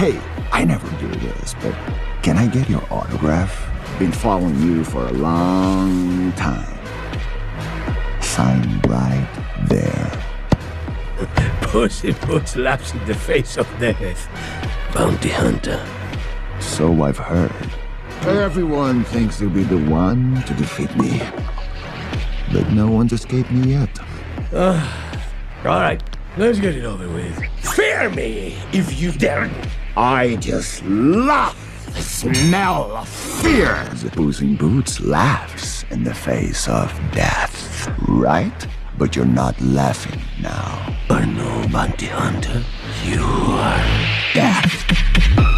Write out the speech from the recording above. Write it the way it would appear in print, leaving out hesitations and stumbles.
Hey, I never do this, but can I get your autograph? Been following you for a long time. Sign right there. Pussy slaps in the face of death. Bounty hunter. So I've heard. Everyone thinks they'll be the one to defeat me. But no one's escaped me yet. Alright, let's get it over with. Fear me if you dare. I just love the smell of fear. The Puss in Boots laughs in the face of death, right? But you're not laughing now. Or no, bounty hunter. You are death.